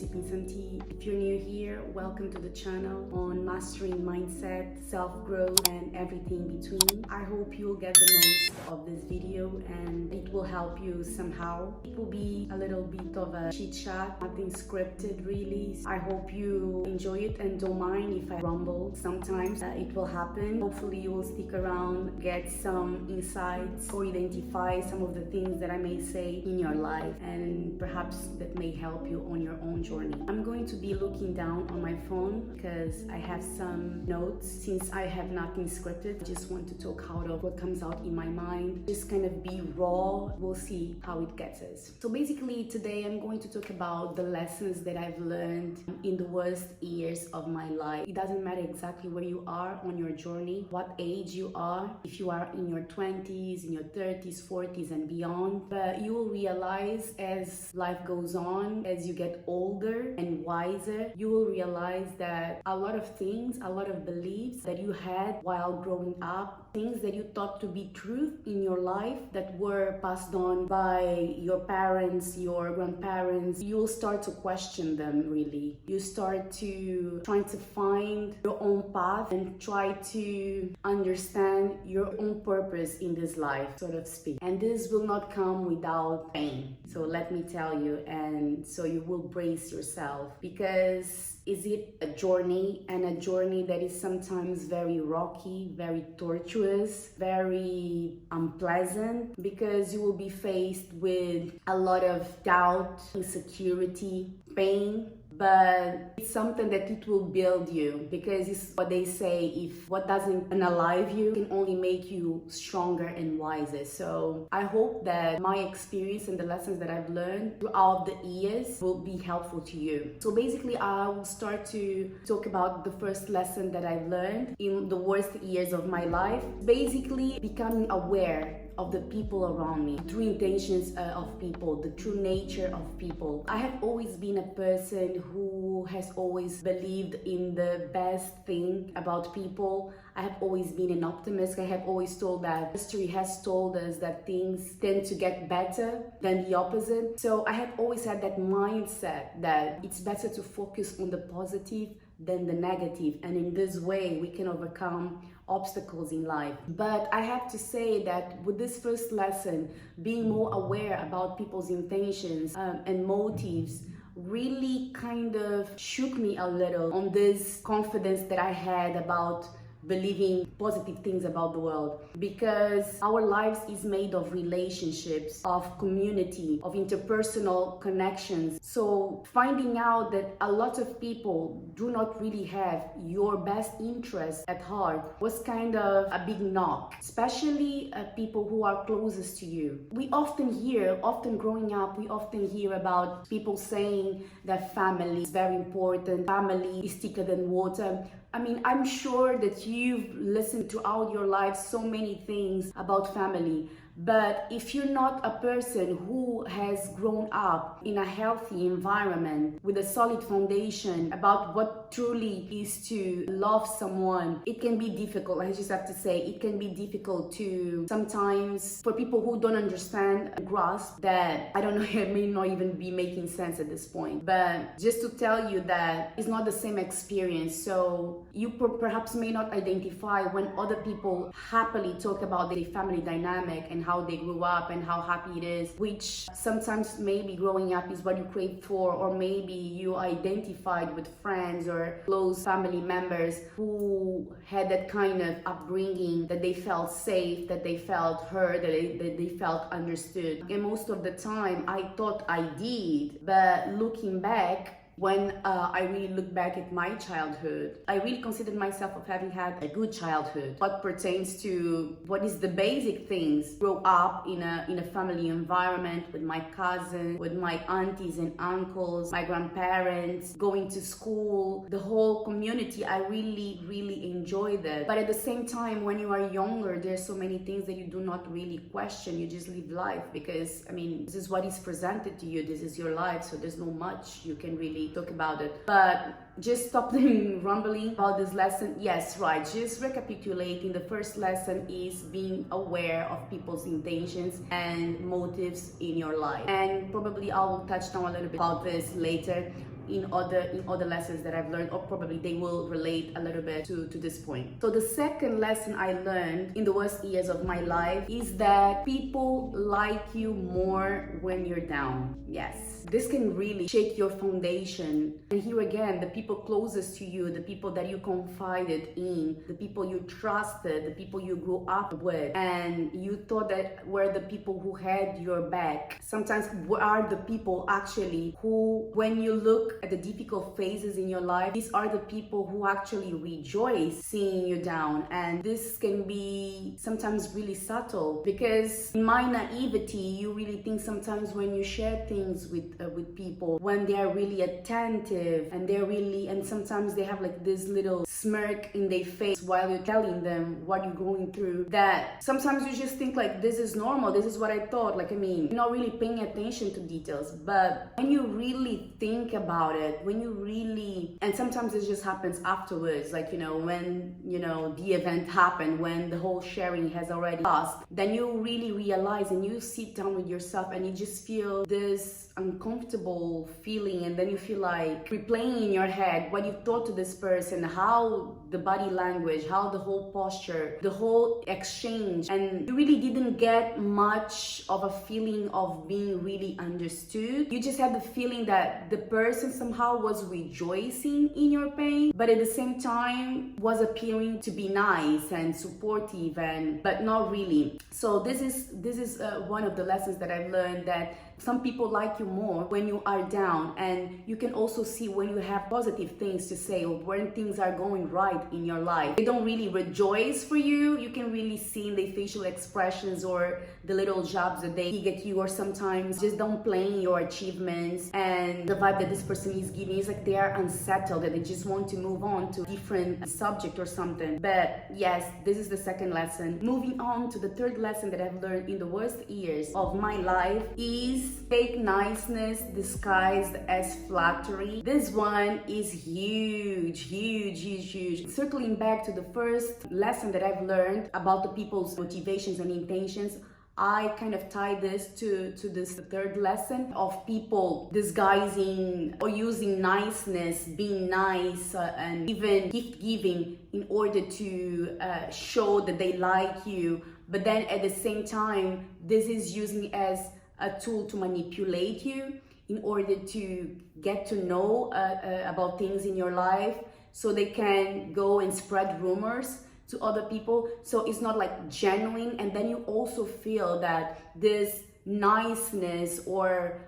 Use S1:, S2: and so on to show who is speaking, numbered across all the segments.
S1: sipping some tea. If you're new here, welcome to the channel on mastering mindset, self-growth and everything between. I hope you'll get the most of this video and it will help you somehow. It will be a little bit of a chit chat, nothing scripted really. I hope you enjoy it and don't mind if I rumble sometimes. It will happen. Hopefully you will stick around, get some insights or identify some of the things that I may say in your life, and perhaps that may help you on your own journey. I'm going to be looking down on my phone because I have some notes. Since I have nothing scripted, I just want to talk out of what comes out in my mind, just kind of be raw. We'll see how it gets us. So basically today I'm going to talk about the lessons that I've learned in the worst years of my life. It doesn't matter exactly where you are on your journey, what age you are, if you are in your 20s, in your 30s, 40s and beyond, but you will realize as life goes on, as you get older and wiser, you will realize that a lot of things, a lot of beliefs that you had while growing up, things that you thought to be truth in your life that were passed on by your parents, your grandparents, you'll start to question them really. You start to try to find your own path and try to understand your own purpose in this life, so to speak. And this will not come without pain. So let me tell you, and so you will brace yourself, because is it a journey, and a journey that is sometimes very rocky, very tortuous, very unpleasant, because you will be faced with a lot of doubt, insecurity, pain. But it's something that it will build you, because it's what they say, if what doesn't unalive you can only make you stronger and wiser. So I hope that my experience and the lessons that I've learned throughout the years will be helpful to you. So basically I will start to talk about the first lesson that I've learned in the worst years of my life. Basically becoming aware of the people around me, the true intentions of people, the true nature of people. I have always been a person who has always believed in the best thing about people. I have always been an optimist. I have always told that history has told us that things tend to get better than the opposite. So I have always had that mindset that it's better to focus on the positive than the negative, and in this way we can overcome obstacles in life. But I have to say that with this first lesson, being more aware about people's intentions and motives really kind of shook me a little on this confidence that I had about believing positive things about the world, because our lives is made of relationships, of community, of interpersonal connections. So finding out that a lot of people do not really have your best interest at heart was kind of a big knock, especially people who are closest to you. We often growing up, we often hear about people saying that family is very important, family is thicker than water. I mean, I'm sure that you've listened throughout your life so many things about family, but if you're not a person who has grown up in a healthy environment with a solid foundation about what truly is to love someone, it can be difficult. I just have to say, it can be difficult to sometimes, for people who don't understand, grasp that. I don't know, it may not even be making sense at this point, but just to tell you that it's not the same experience. So you perhaps may not identify when other people happily talk about their family dynamic and how they grew up and how happy it is, which sometimes maybe growing up is what you crave for, or maybe you identified with friends or close family members who had that kind of upbringing, that they felt safe, that they felt heard, that they felt understood. And most of the time I thought I did, but looking back, when I really look back at my childhood, I really considered myself of having had a good childhood. What pertains to what is the basic things, grow up in a family environment with my cousins, with my aunties and uncles, my grandparents, going to school, the whole community. I really enjoyed that. But at the same time, when you are younger, there's so many things that you do not really question. You just live life, because I mean, this is what is presented to you, this is your life, so there's no much you can really talk about it. But just stop rumbling about this lesson. Yes, right, just recapitulating, the first lesson is being aware of people's intentions and motives in your life, and probably I will touch on a little bit about this later. in other lessons that I've learned, or probably they will relate a little bit to this point. So the second lesson I learned in the worst years of my life is that people like you more when you're down. Yes, this can really shake your foundation. And here again, the people closest to you, the people that you confided in, the people you trusted, the people you grew up with, and you thought that were the people who had your back, sometimes are the people actually who, when you look at the difficult phases in your life, these are the people who actually rejoice seeing you down. And this can be sometimes really subtle, because in my naivety, you really think sometimes when you share things with people, when they are really attentive and sometimes they have like this little smirk in their face while you're telling them what you're going through, that sometimes you just think like, this is normal, this is what I thought. Like, I mean, you're not really paying attention to details, but when you really think about it, and sometimes it just happens afterwards, like, when the event happened, when the whole sharing has already passed, then you really realize and you sit down with yourself and you just feel this uncomfortable feeling, and then you feel like replaying in your head what you thought to this person, how the body language, how the whole posture, the whole exchange, and you really didn't get much of a feeling of being really understood. You just had the feeling that the person somehow was rejoicing in your pain, but at the same time was appearing to be nice and supportive, but not really. So this is one of the lessons that I've learned, that some people like you more when you are down, and you can also see when you have positive things to say, or when things are going right in your life. They don't really rejoice for you. You can really see in their facial expressions or the little jabs that they get you, or sometimes just downplaying your achievements, and the vibe that this person is giving is like they are unsettled, that they just want to move on to a different subject or something. But yes, this is the second lesson. Moving on to the third lesson that I've learned in the worst years of my life is fake niceness disguised as flattery. This one is huge. Circling back to the first lesson that I've learned about the people's motivations and intentions, I kind of tie this to this third lesson of people disguising or using niceness, being nice, and even gift giving in order to show that they like you. But then at the same time, this is using as a tool to manipulate you in order to get to know about things in your life, so they can go and spread rumors to other people. So it's not like genuine, and then you also feel that this niceness or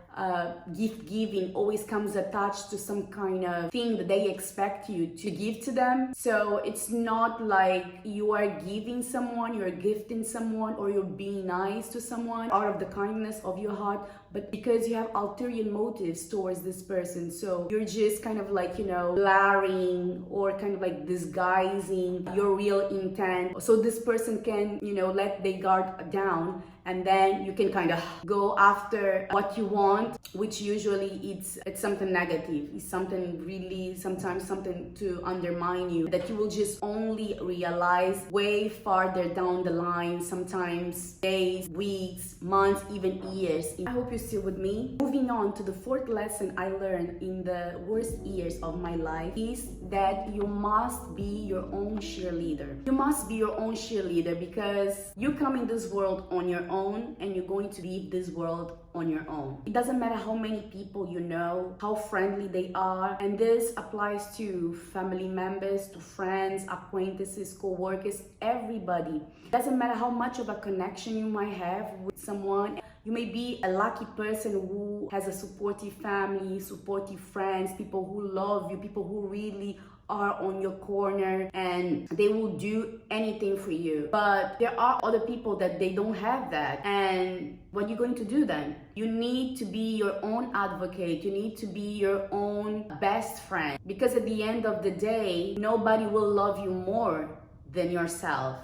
S1: gift giving always comes attached to some kind of thing that they expect you to give to them. So it's not like you are giving someone, you're gifting someone, or you're being nice to someone out of the kindness of your heart, but because you have ulterior motives towards this person. So you're just kind of like, blaring or kind of like disguising your real intent, so this person can, let their guard down, and then you can kind of go after what you want, which usually it's something negative. It's something really, sometimes something to undermine you, that you will just only realize way farther down the line, sometimes days, weeks, months, even years. I hope you're still with me. Moving on to the fourth lesson I learned in the worst years of my life is that you must be your own cheerleader. You must be your own cheerleader, because you come in this world on your own, and you're going to leave this world on your own. It doesn't matter how many people you know, how friendly they are, and this applies to family members, to friends, acquaintances, co-workers, everybody. It doesn't matter how much of a connection you might have with someone. You may be a lucky person who has a supportive family, supportive friends, people who love you, people who really are on your corner and they will do anything for you. But there are other people that they don't have that. And what are you going to do then? You need to be your own advocate. You need to be your own best friend. Because at the end of the day, nobody will love you more than yourself.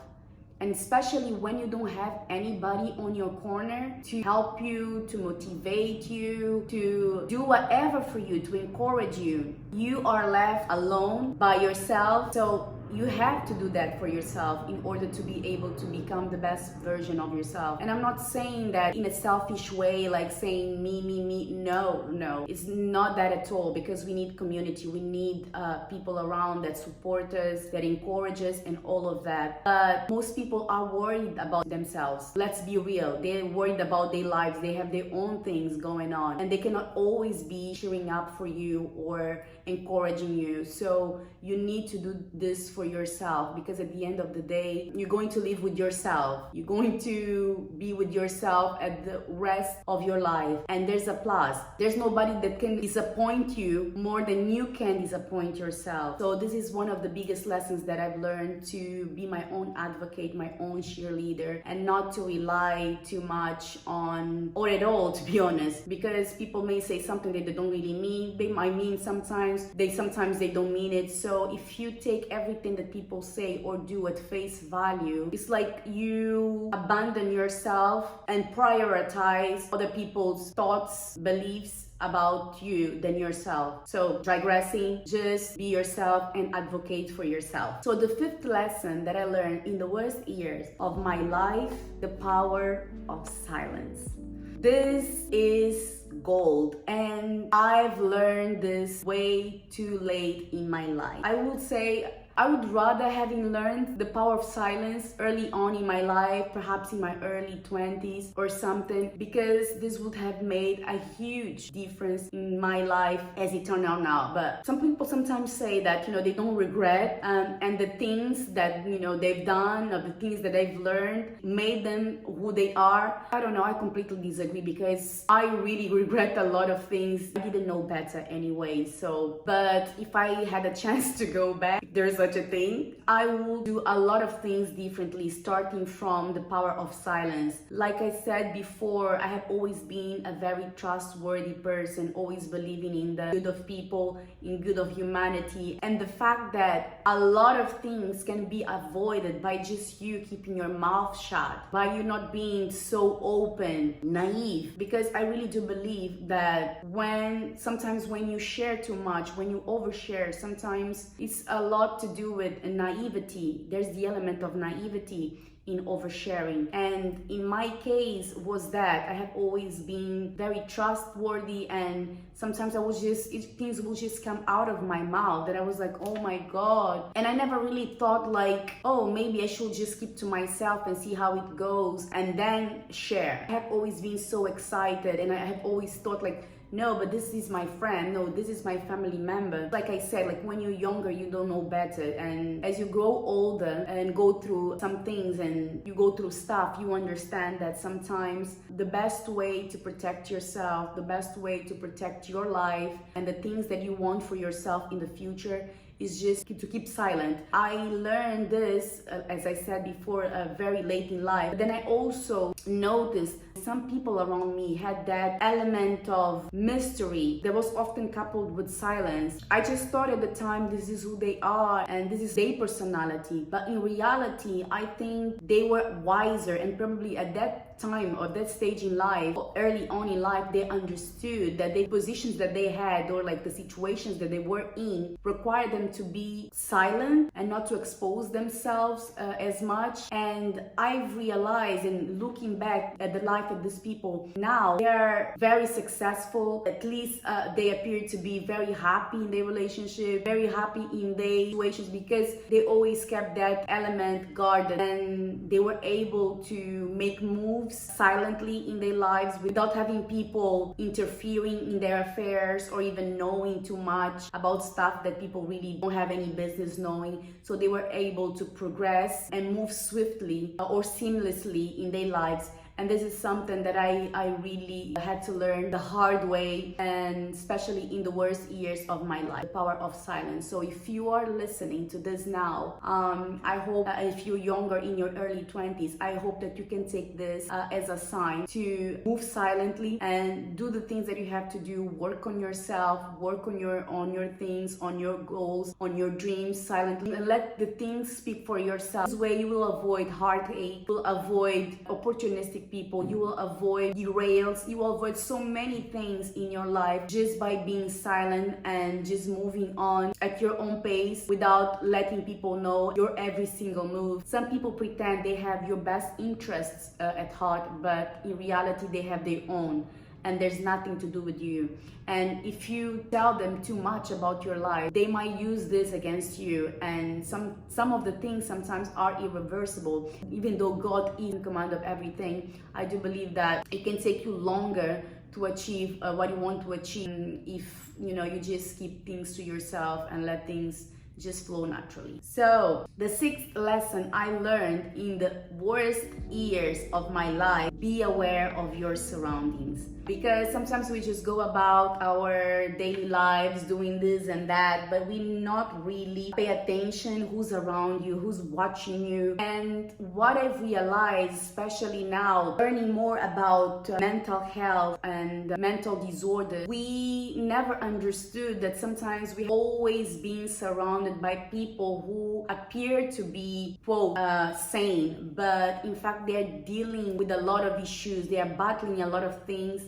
S1: And especially when you don't have anybody on your corner to help you, to motivate you, to do whatever for you, to encourage you. You are left alone by yourself. So You have to do that for yourself in order to be able to become the best version of yourself. And I'm not saying that in a selfish way, like saying me, me, me. No, it's not that at all, because we need community. We need people around that support us, that encourage us, and all of that. But most people are worried about themselves. Let's be real. They're worried about their lives. They have their own things going on, and they cannot always be cheering up for you or encouraging you. So you need to do this for yourself, because at the end of the day, you're going to live with yourself. You're going to be with yourself at the rest of your life. And there's a plus. There's nobody that can disappoint you more than you can disappoint yourself. So this is one of the biggest lessons that I've learned, to be my own advocate, my own cheerleader, and not to rely too much on, or at all, to be honest, because people may say something that they don't really mean. They might mean sometimes they don't mean it. So if you take everything that people say or do at face value, it's like you abandon yourself and prioritize other people's thoughts, beliefs about you than yourself. So digressing, just be yourself and advocate for yourself. So the fifth lesson that I learned in the worst years of my life, the power of silence. This is gold, and I've learned this way too late in my life. I would say I would rather having learned the power of silence early on in my life, perhaps in my early 20s or something, because this would have made a huge difference in my life as it turned out now. But some people sometimes say that, they don't regret and the things that, they've done, or the things that they've learned made them who they are. I don't know, I completely disagree, because I really regret a lot of things. I didn't know better anyway. But if I had a chance to go back, if there's such a thing, I will do a lot of things differently, starting from the power of silence. Like I said before, I have always been a very trustworthy person, always believing in the good of people, in good of humanity, and the fact that a lot of things can be avoided by just you keeping your mouth shut, by you not being so open, naive. Because I really do believe that sometimes when you share too much, when you overshare, sometimes it's a lot to do with naivety. There's the element of naivety in oversharing, and in my case was that I have always been very trustworthy, and sometimes things will just come out of my mouth that I was like, oh my god, and I never really thought like, oh, maybe I should just keep to myself and see how it goes and then share. I have always been so excited, and I have always thought like, no, but this is my friend. No, this is my family member. Like I said, like when you're younger, you don't know better. And as you grow older and go through some things and you go through stuff, you understand that sometimes the best way to protect yourself, the best way to protect your life and the things that you want for yourself in the future is just to keep silent. I learned this, as I said before, very late in life. But then I also noticed some people around me had that element of mystery that was often coupled with silence. I just thought at the time, this is who they are and this is their personality. But in reality, I think they were wiser, and probably at that time or that stage in life, or early on in life, they understood that the positions that they had, or like the situations that they were in, required them to be silent and not to expose themselves as much. And I've realized, in looking back at the life of these people now, they are very successful. At least they appear to be very happy in their relationship, very happy in their situations, because they always kept that element guarded, and they were able to make moves silently in their lives without having people interfering in their affairs or even knowing too much about stuff that people really don't have any business knowing. So they were able to progress and move swiftly or seamlessly in their lives. And this is something that I really had to learn the hard way, and especially in the worst years of my life, the power of silence. So if you are listening to this now, I hope if you're younger, in your early 20s, I hope that you can take this as a sign to move silently and do the things that you have to do. Work on yourself, work on your things, on your goals, on your dreams silently, and let the things speak for yourself. This way you will avoid heartache, you will avoid opportunistic negative people, you will avoid derails, you will avoid so many things in your life just by being silent and just moving on at your own pace without letting people know your every single move. Some people pretend they have your best interests at heart, but in reality they have their own, and there's nothing to do with you. And if you tell them too much about your life, they might use this against you. And some of the things sometimes are irreversible. Even though God is in command of everything, I do believe that it can take you longer to achieve what you want to achieve if you just keep things to yourself and let things just flow naturally. So the sixth lesson I learned in the worst years of my life: be aware of your surroundings. Because sometimes we just go about our daily lives doing this and that, but we not really pay attention who's around you, who's watching you. And what I've realized, especially now, learning more about mental health and mental disorders, we never understood that sometimes we always being surrounded by people who appear to be, quote, sane, but in fact they're dealing with a lot of issues. They are battling a lot of things,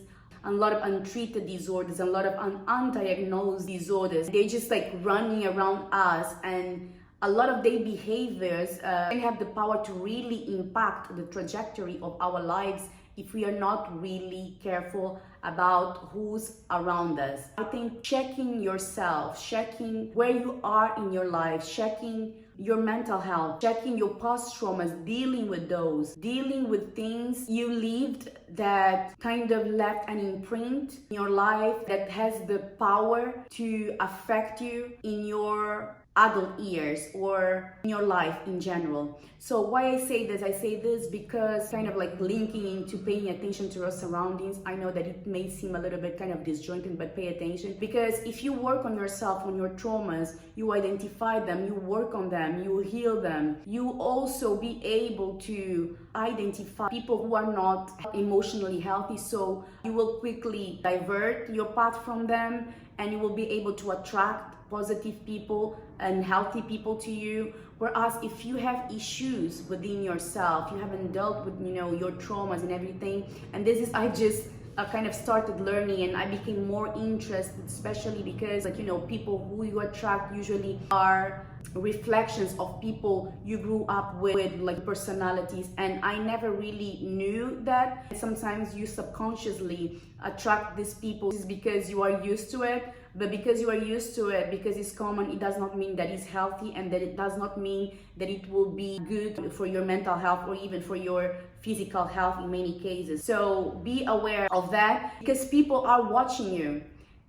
S1: a lot of untreated disorders, a lot of undiagnosed disorders. They're just like running around us, and a lot of their behaviors can have the power to really impact the trajectory of our lives if we are not really careful about who's around us. I think checking yourself, checking where you are in your life, checking your mental health, checking your past traumas, dealing with those, dealing with things you lived that kind of left an imprint in your life that has the power to affect you in your adult years or in your life in general. So why I say this because kind of like linking into paying attention to your surroundings. I know that it may seem a little bit kind of disjointed, but pay attention, because if you work on yourself, on your traumas, you identify them, you work on them, you heal them, you also be able to identify people who are not emotionally healthy. So you will quickly divert your path from them, and you will be able to attract positive people and healthy people to you. Whereas if you have issues within yourself, you haven't dealt with your traumas and everything, and this is I just kind of started learning, and I became more interested, especially because people who you attract usually are reflections of people you grew up with, like personalities, and I never really knew that. Sometimes you subconsciously attract these people just because you are used to it, but because you are used to it, because it's common, it does not mean that it's healthy, and that it does not mean that it will be good for your mental health or even for your physical health in many cases. So be aware of that, because people are watching you.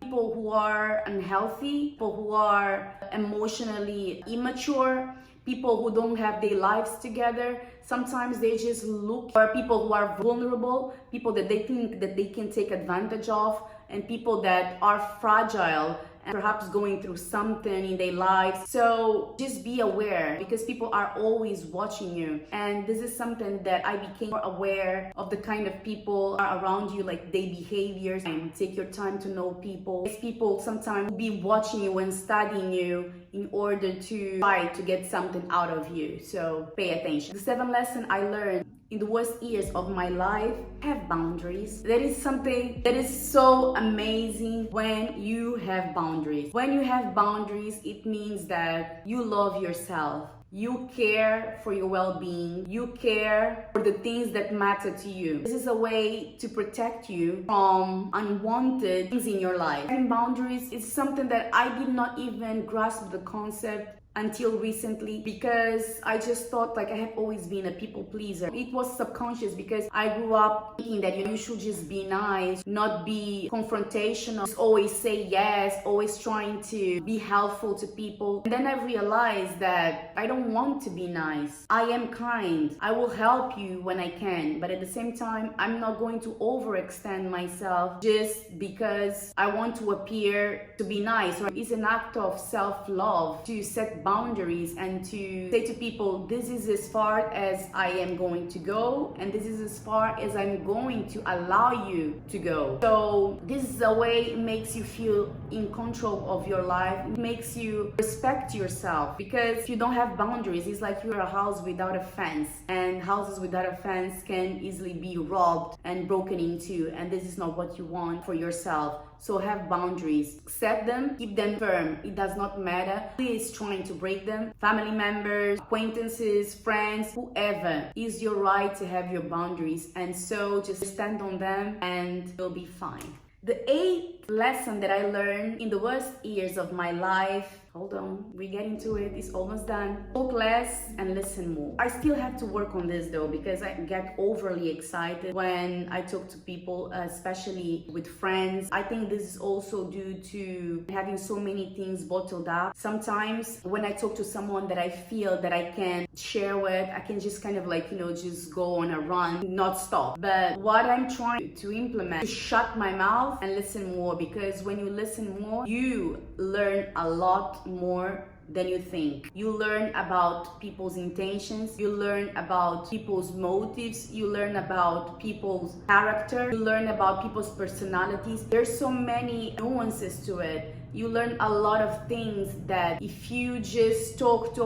S1: People who are unhealthy, people who are emotionally immature, people who don't have their lives together, sometimes they just look for people who are vulnerable, people that they think that they can take advantage of, and people that are fragile and perhaps going through something in their lives. So just be aware, because people are always watching you. And this is something that I became more aware of, the kind of people are around you, like their behaviors, and take your time to know people. These people sometimes will be watching you and studying you in order to try to get something out of you. So pay attention. The seventh lesson I learned in the worst years of my life: have boundaries. That is something that is so amazing when you have boundaries. When you have boundaries, it means that you love yourself. You care for your well-being. You care for the things that matter to you. This is a way to protect you from unwanted things in your life. Having boundaries is something that I did not even grasp the concept until recently, because I just thought like I have always been a people pleaser. It was subconscious, because I grew up thinking that you should just be nice, not be confrontational, just always say yes, always trying to be helpful to people. And then I realized that I don't want to be nice. I am kind. I will help you when I can, but at the same time, I'm not going to overextend myself just because I want to appear to be nice. Or it's an act of self-love to set set boundaries and to say to people, this is as far as I am going to go, and this is as far as I'm going to allow you to go. So this is a way it makes you feel in control of your life. It makes you respect yourself, because if you don't have boundaries, it's like you're a house without a fence, and houses without a fence can easily be robbed and broken into, and this is not what you want for yourself. So have boundaries, set them, keep them firm. It does not matter who is trying to break them. Family members, acquaintances, friends, whoever. It's your right to have your boundaries, and so just stand on them and you'll be fine. The 8th lesson that I learned in the worst years of my life, hold on, we're getting to it, it's almost done. Talk less and listen more. I still have to work on this though, because I get overly excited when I talk to people, especially with friends. I think this is also due to having so many things bottled up. Sometimes when I talk to someone that I feel that I can share with, I can just kind of like, just go on a run, not stop. But what I'm trying to implement is shut my mouth and listen more, because when you listen more, you learn a lot more than you think. You learn about people's intentions, you learn about people's motives, you learn about people's character, you learn about people's personalities. There's so many nuances to it. You learn a lot of things that if you just talk,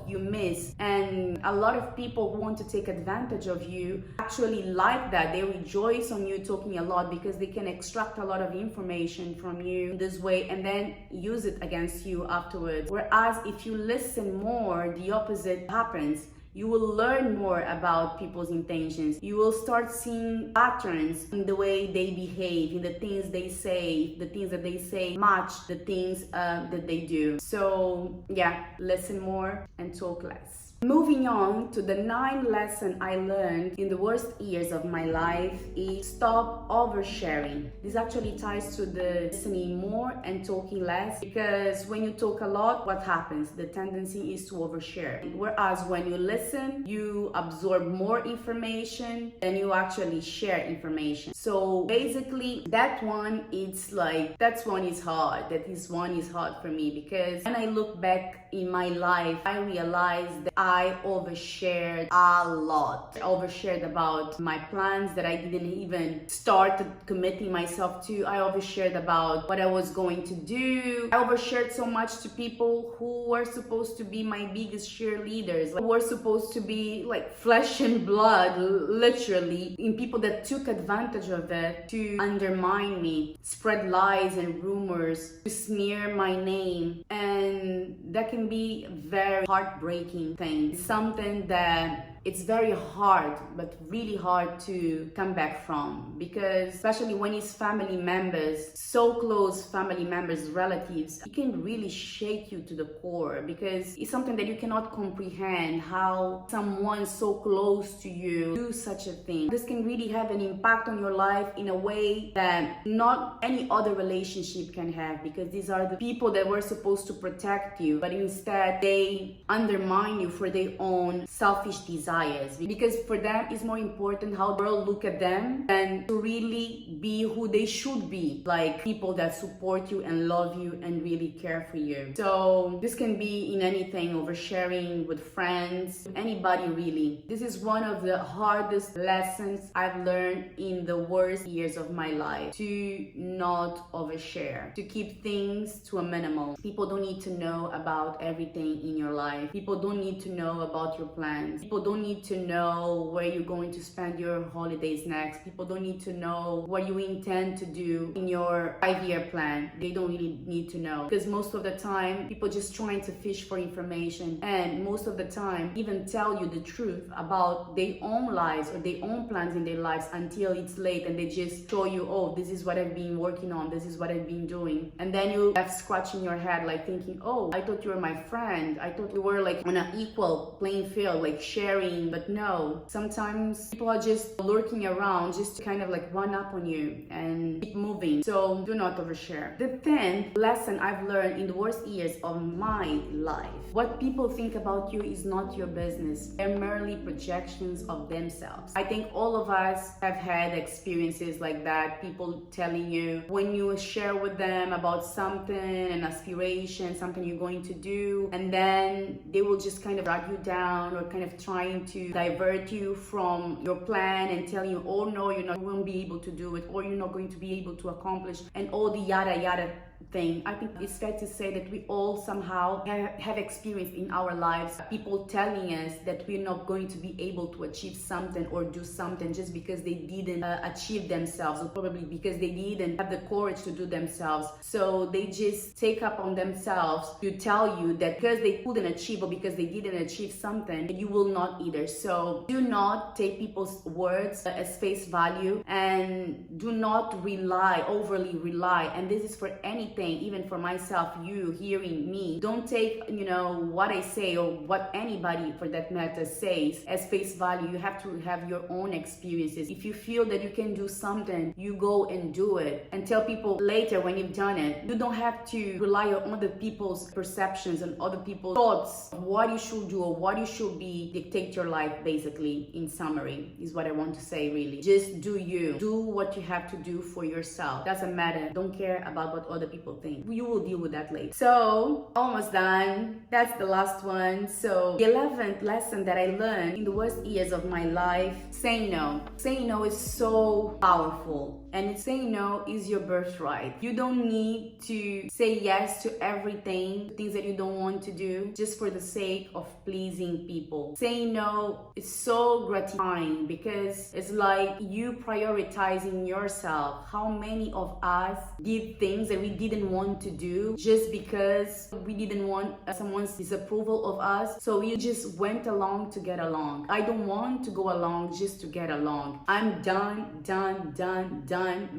S1: you miss. And a lot of people who want to take advantage of you actually like that. They rejoice on you talking a lot, because they can extract a lot of information from you in this way and then use it against you afterwards. Whereas if you listen more, the opposite happens. You will learn more about people's intentions. You will start seeing patterns in the way they behave, in the things they say, the things that they say match the things that they do. So yeah, listen more and talk less. Moving on to the 9th lesson I learned in the worst years of my life is stop oversharing. This actually ties to the listening more and talking less, because when you talk a lot, what happens? The tendency is to overshare. Whereas when you listen, you absorb more information than you actually share information. So basically that one is hard. This one is hard for me, because when I look back in my life, I realized that I overshared a lot. I overshared about my plans that I didn't even start committing myself to. I overshared about what I was going to do. I overshared so much to people who were supposed to be my biggest cheerleaders, who were supposed to be like flesh and blood, literally, in people that took advantage of it to undermine me, spread lies and rumors, to smear my name. And that can be a very heartbreaking thing. It's something that it's very hard, but really hard to come back from, because especially when it's family members, so close family members, relatives, it can really shake you to the core, because it's something that you cannot comprehend, how someone so close to you do such a thing. This can really have an impact on your life in a way that not any other relationship can have, because these are the people that were supposed to protect you, but instead they undermine you for their own selfish desires. Because for them it's more important how the world look at them than to really be who they should be, like people that support you and love you and really care for you. So this can be in anything, oversharing with friends, anybody really. This is one of the hardest lessons I've learned in the worst years of my life, to not overshare, to keep things to a minimum. People don't need to know about everything in your life. People don't need to know about your plans. People don't need to know where you're going to spend your holidays next. People don't need to know what you intend to do in your 5-year plan. They don't really need to know, because most of the time people just trying to fish for information, and most of the time even tell you the truth about their own lives or their own plans in their lives until it's late, and they just show you, oh, this is what I've been working on, this is what I've been doing, and then you have scratching your head like thinking, oh, I thought you were my friend, I thought we were like on an equal playing field, like sharing sharing, but no, sometimes people are just lurking around just to kind of like run up on you and keep moving. So do not overshare. The 10th lesson I've learned in the worst years of my life: what people think about you is not your business. They're merely projections of themselves. I think all of us have had experiences like that. People telling you when you share with them about something, an aspiration, something you're going to do, and then they will just kind of drag you down or kind of trying to divert you from your plan and tell you, oh no, you won't be able to do it, or you're not going to be able to accomplish, and all the yada yada thing. I think it's fair to say that we all somehow have experienced in our lives people telling us that we're not going to be able to achieve something or do something just because they didn't achieve themselves, or probably because they didn't have the courage to do themselves. So they just take up on themselves to tell you that because they couldn't achieve or because they didn't achieve something, you will not either. So do not take people's words as face value, and do not overly rely. And this is for anything, even for myself, you hearing me. Don't take, what I say or what anybody for that matter says as face value. You have to have your own experiences. If you feel that you can do something, you go and do it, and tell people later when you've done it. You don't have to rely on other people's perceptions and other people's thoughts of what you should do or what you should be, dictate your life, basically. In summary, is what I want to say, really. Just do you. Do what you have to do for yourself. Doesn't matter. Don't care about what other people think. You will deal with that later. So, almost done. That's the last one. So, the 11th lesson that I learned in the worst years of my life: saying no. Saying no is so powerful. And saying no is your birthright. You don't need to say yes to everything, things that you don't want to do, just for the sake of pleasing people. Saying no is so gratifying because it's like you prioritizing yourself. How many of us did things that we didn't want to do just because we didn't want someone's disapproval of us? So we just went along to get along. I don't want to go along just to get along. I'm done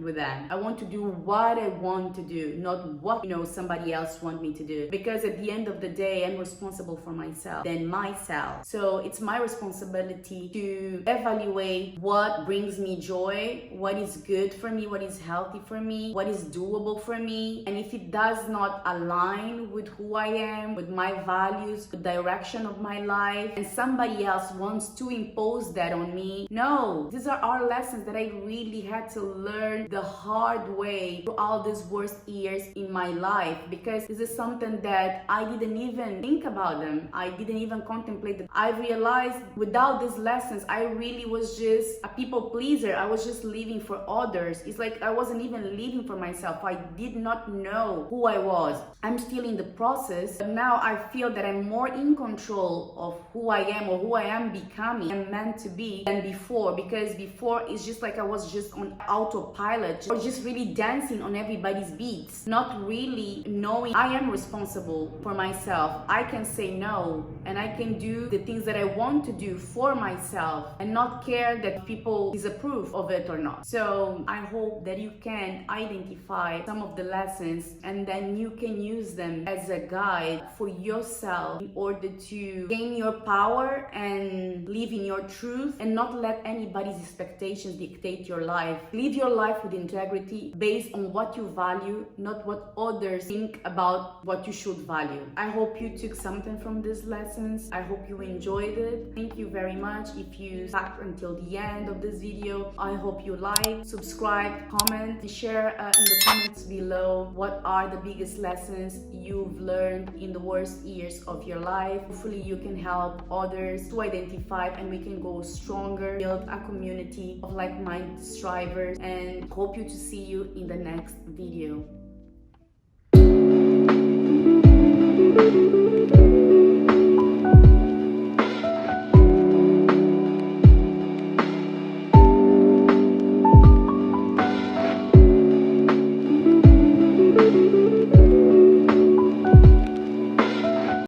S1: with that. I want to do what I want to do, not what somebody else want me to do, because at the end of the day, I'm responsible for myself, so it's my responsibility to evaluate what brings me joy, what is good for me, what is healthy for me, what is doable for me. And if it does not align with who I am, with my values, the direction of my life, and somebody else wants to impose that on me, no. These are our lessons that I really had to learn the hard way throughout these worst years in my life, because this is something that I didn't even think about them. I didn't even contemplate them. I realized without these lessons, I really was just a people pleaser. I was just living for others. It's like I wasn't even living for myself. I did not know who I was. I'm still in the process, but now I feel that I'm more in control of who I am or who I am becoming and meant to be than before, because before it's just like I was just on autopilot or just really dancing on everybody's beats, not really knowing I am responsible for myself. I can say no, and I can do the things that I want to do for myself and not care that people disapprove of it or not. So I hope that you can identify some of the lessons, and then you can use them as a guide for yourself in order to gain your power and live in your truth, and not let anybody's expectations dictate your life. Live your life with integrity based on what you value, not what others think about what you should value. I hope you took something from these lessons. I hope you enjoyed it. Thank you very much. If you stuck until the end of this video, I hope you like, subscribe, comment, and share in the comments below what are the biggest lessons you've learned in the worst years of your life. Hopefully you can help others to identify, and we can go stronger, build a community of like-minded strivers, and hope to see you in the next video.